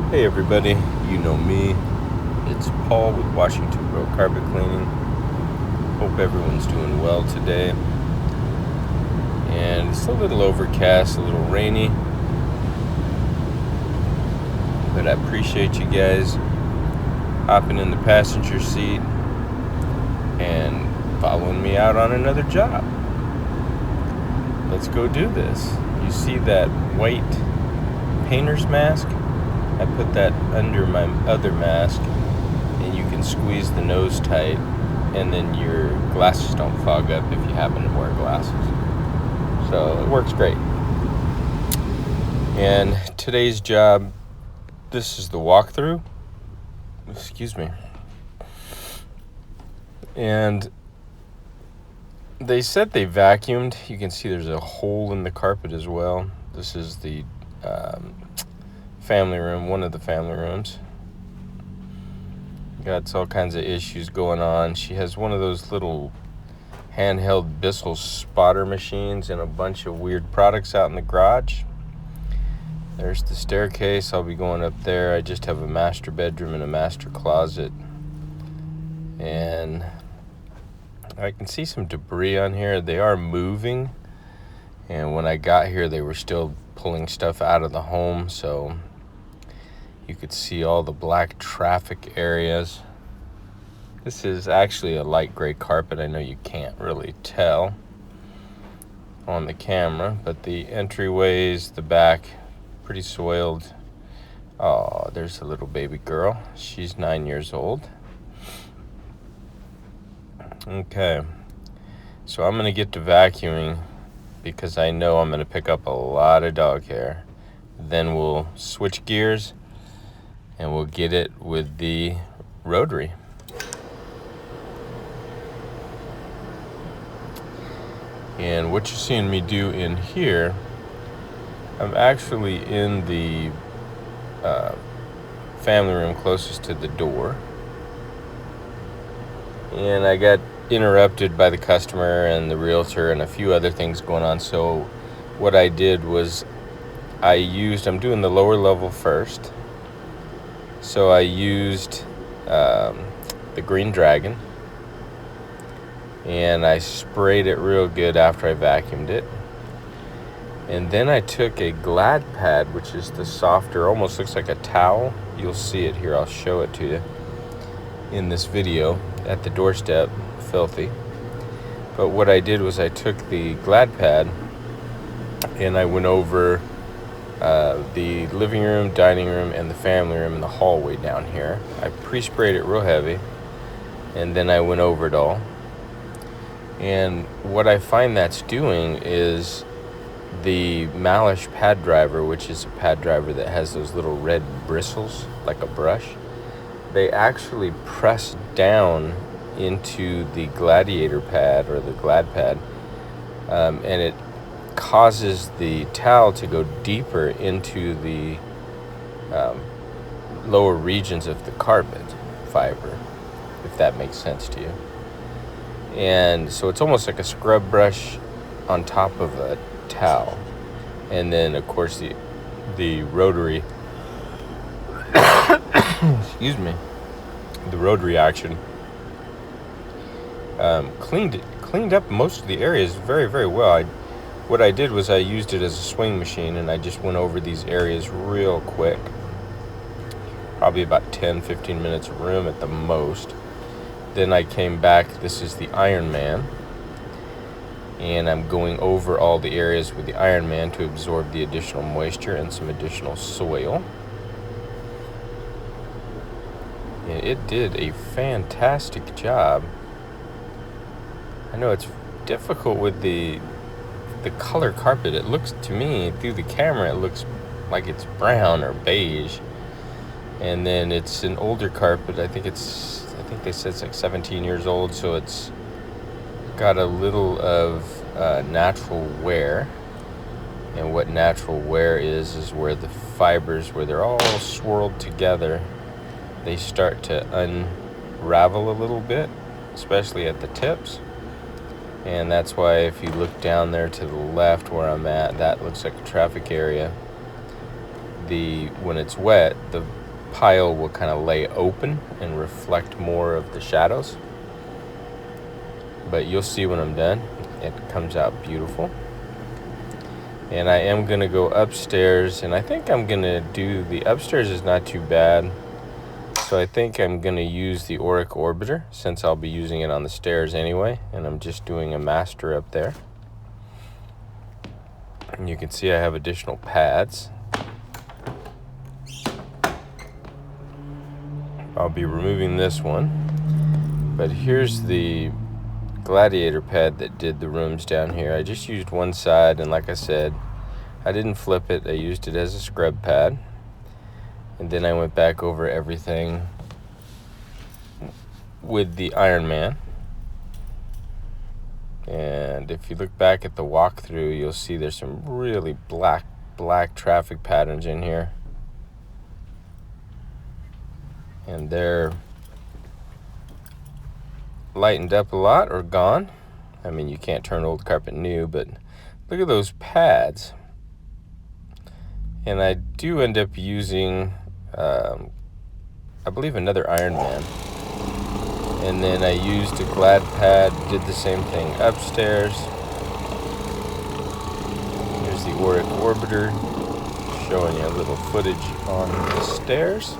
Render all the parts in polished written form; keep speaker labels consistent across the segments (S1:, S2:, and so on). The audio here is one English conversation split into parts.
S1: Hey everybody, you know me. It's Paul with Washington Pro Carpet Cleaning. Hope everyone's doing well today. And it's a little overcast, a little rainy. But I appreciate you guys hopping in the passenger seat and following me out on another job. Let's go do this. You see that white painter's mask? I put that under my other mask, and you can squeeze the nose tight, and then your glasses don't fog up if you happen to wear glasses. So it works great. And today's job, this is the walkthrough. Excuse me. And they said they vacuumed. You can see there's a hole in the carpet as well. This is the family room, one of the family rooms. Got all kinds of issues going on. She has one of those little handheld Bissell spotter machines and a bunch of weird products out in the garage. There's the staircase. I'll be going up there. I just have a master bedroom and a master closet. And I can see some debris on here. They are moving. And when I got here, they were still pulling stuff out of the home, so you could see all the black traffic areas. This is actually a light gray carpet. I know you can't really tell on the camera, but the entryways, the back, pretty soiled. Oh, there's a little baby girl. She's 9 years old. Okay, so I'm gonna get to vacuuming because I know I'm gonna pick up a lot of dog hair. Then we'll switch gears and we'll get it with the rotary. And what you're seeing me do in here, I'm actually in the family room closest to the door. And I got interrupted by the customer and the realtor and a few other things going on. So what I did was I'm doing the lower level first. So I used the Green Dragon, and I sprayed it real good after I vacuumed it. And then I took a Glad Pad, which is the softer, almost looks like a towel. You'll see it here. I'll show it to you in this video at the doorstep, filthy. But what I did was I took the Glad Pad and I went over the living room, dining room, and the family room and the hallway down here. I pre-sprayed it real heavy, and then I went over it all. And what I find that's doing is the Malish pad driver, which is a pad driver that has those little red bristles like a brush, they actually press down into the Gladiator pad or the Glad Pad, and it causes the towel to go deeper into the lower regions of the carpet fiber, if that makes sense to you. And so it's almost like a scrub brush on top of a towel. And then of course the rotary excuse me, the rotary action cleaned up most of the areas very, very well. What I did was I used it as a swing machine, and I just went over these areas real quick. Probably about 10-15 minutes of room at the most. Then I came back. This is the Iron Man, and I'm going over all the areas with the Iron Man to absorb the additional moisture and some additional soil. And it did a fantastic job. I know it's difficult with the color carpet. It looks, to me, through the camera, it looks like it's brown or beige. And then it's an older carpet. I think they said it's like 17 years old, so it's got a little of natural wear. And what natural wear is where the fibers, where they're all swirled together, they start to unravel a little bit, especially at the tips. And that's why if you look down there to the left where I'm at, that looks like a traffic area. when it's wet, the pile will kind of lay open and reflect more of the shadows. But you'll see when I'm done, it comes out beautiful. And I am going to go upstairs, and I think I'm going to do, the upstairs is not too bad. So I think I'm going to use the Auric Orbiter, since I'll be using it on the stairs anyway, and I'm just doing a master up there. And you can see I have additional pads. I'll be removing this one. But here's the Gladiator pad that did the rooms down here. I just used one side, and like I said, I didn't flip it. I used it as a scrub pad. And then I went back over everything with the Iron Man. And if you look back at the walkthrough, you'll see there's some really black traffic patterns in here. And they're lightened up a lot or gone. I mean, you can't turn old carpet new, but look at those pads. And I do end up using, I believe, another Iron Man. And then I used a Glad pad, did the same thing upstairs. Here's the Auric Orbiter, showing you a little footage on the stairs.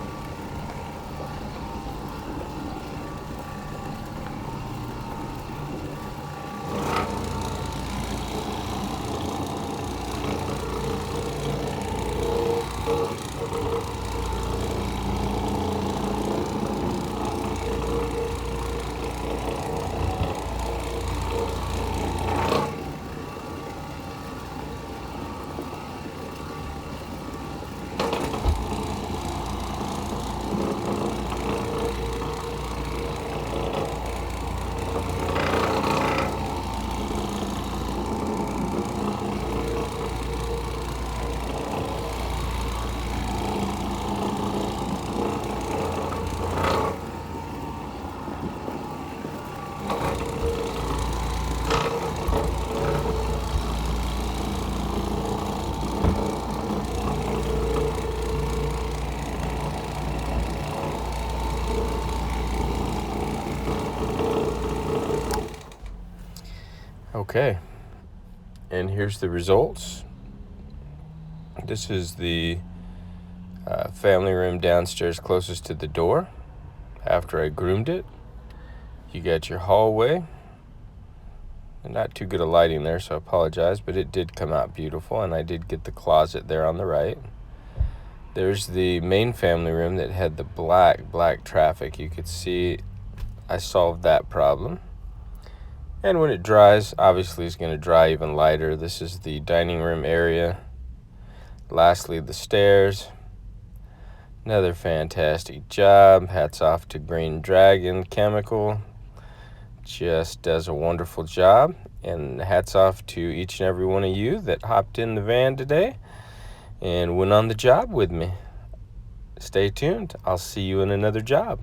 S1: Okay, and here's the results. This is the family room downstairs closest to the door after I groomed it. You got your hallway. Not too good a lighting there, so I apologize, but it did come out beautiful, and I did get the closet there on the right. There's the main family room that had the black traffic. You could see I solved that problem. And when it dries, obviously it's going to dry even lighter. This is the dining room area. Lastly, the stairs. Another fantastic job. Hats off to Green Dragon Chemical. Just does a wonderful job. And hats off to each and every one of you that hopped in the van today and went on the job with me. Stay tuned. I'll see you in another job.